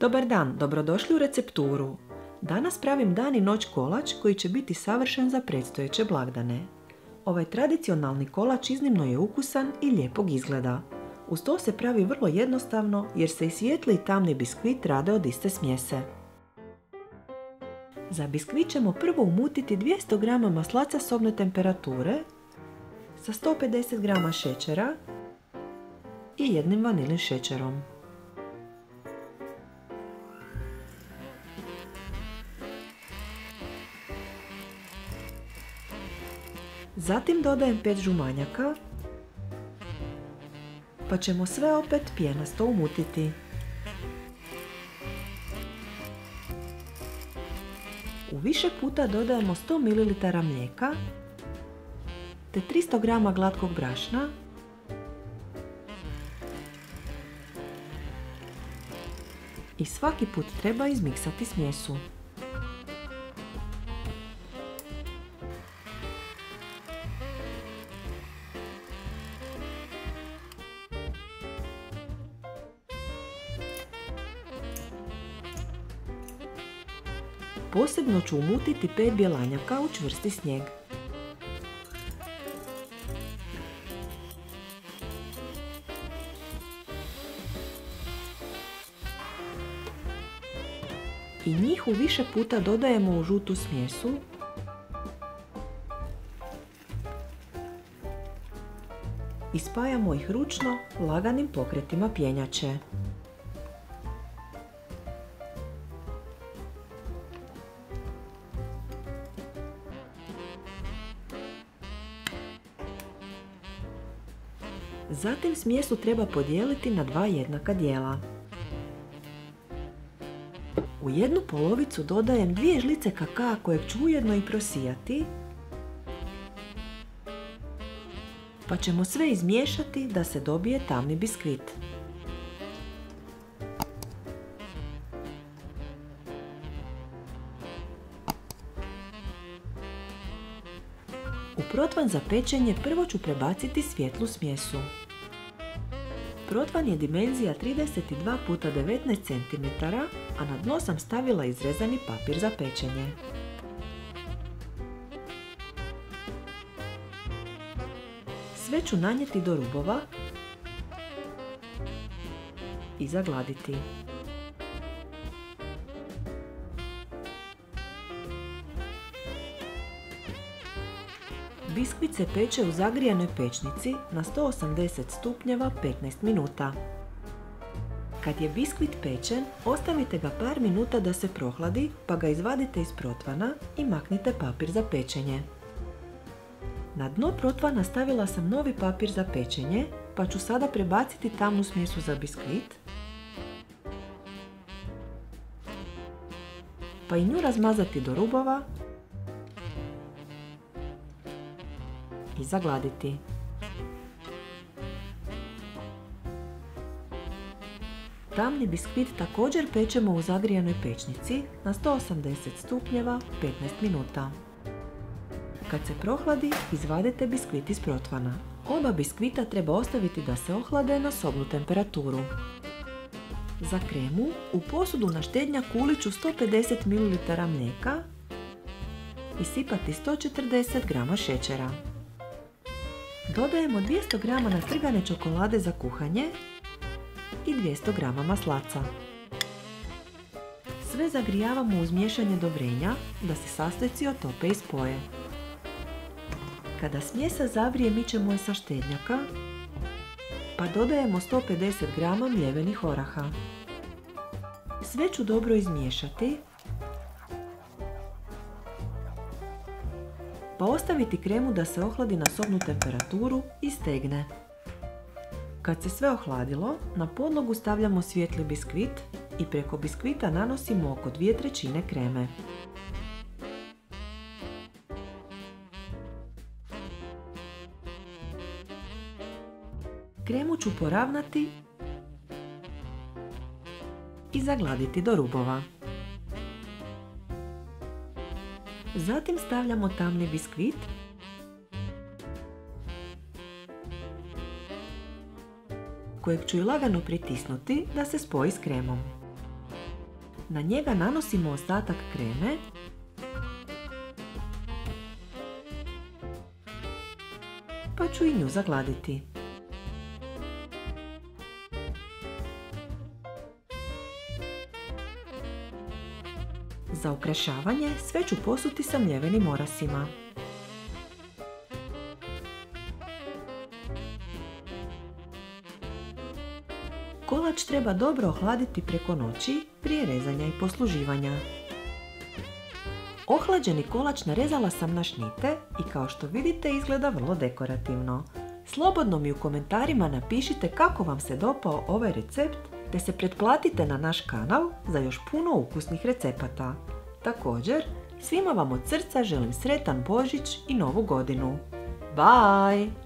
Dobar dan, dobrodošli u recepturu. Danas pravim dan i noć kolač koji će biti savršen za predstojeće blagdane. Ovaj tradicionalni kolač iznimno je ukusan i lijepog izgleda. Uz to se pravi vrlo jednostavno jer se i svijetli i tamni biskvit rade od iste smjese. Za biskvit ćemo prvo umutiti 200 g maslaca sobne temperature sa 150 g šećera i jednim vanilin šećerom. Zatim dodajem 5 žumanjaka, pa ćemo sve opet pijenasto umutiti. U više puta dodajemo 100 ml mlijeka te 300 g glatkog brašna i svaki put treba izmiksati smjesu. Posebno ću umutiti 5 bjelanjaka u čvrsti snijeg. I njih u više puta dodajemo u žutu smjesu i spajamo ih ručno laganim pokretima pjenjače. Zatim smjesu treba podijeliti na 2 jednaka dijela. U jednu polovicu dodajem 2 žlice kakaa kojeg ću ujedno i prosijati, pa ćemo sve izmiješati da se dobije tamni biskvit. U protvan za pečenje prvo ću prebaciti svijetlu smjesu. Protvan je dimenzija 32 x 19 cm, a na dno sam stavila izrezani papir za pečenje. Sve ću nanijeti do rubova i zagladiti. Biskvit se peče u zagrijanoj pečnici na 180 stupnjeva 15 minuta. Kad je biskvit pečen, ostavite ga par minuta da se prohladi, pa ga izvadite iz protvana i maknite papir za pečenje. Na dno protvana stavila sam novi papir za pečenje, pa ću sada prebaciti tamnu smjesu za biskvit, pa i nju razmazati do rubova i zagladiti. Tamni biskvit također pečemo u zagrijanoj pečnici na 180 stupnjeva 15 minuta. Kad se prohladi, izvadite biskvit iz protvana. Oba biskvita treba ostaviti da se ohlade na sobnu temperaturu. Za kremu u posudu na štednjak uliću 150 ml mlijeka i sipati 140 g šećera. Dodajemo 200 g nastrgane čokolade za kuhanje i 200 g maslaca. Sve zagrijavamo uz miješanje do vrenja da se sastojci otope i spoje. Kada smjesa zavrije, mičemo je sa štednjaka, pa dodajemo 150 g mljevenih oraha. Sve ću dobro izmiješati, pa ostaviti kremu da se ohladi na sobnu temperaturu i stegne. Kad se sve ohladilo, na podlogu stavljamo svijetli biskvit i preko biskvita nanosimo oko 2/3 kreme. Kremu ću poravnati i zagladiti do rubova. Zatim stavljamo tamni biskvit kojeg ću i lagano pritisnuti da se spoji s kremom. Na njega nanosimo ostatak kreme pa ću i nju zagladiti. Za ukrašavanje sve ću posuti sa mljevenim orasima. Kolač treba dobro ohladiti preko noći prije rezanja i posluživanja. Ohlađeni kolač narezala sam na šnite i kao što vidite izgleda vrlo dekorativno. Slobodno mi u komentarima napišite kako vam se dopao ovaj recept te se pretplatite na naš kanal za još puno ukusnih recepata. Također, svima vam od srca želim sretan Božić i Novu godinu. Bye!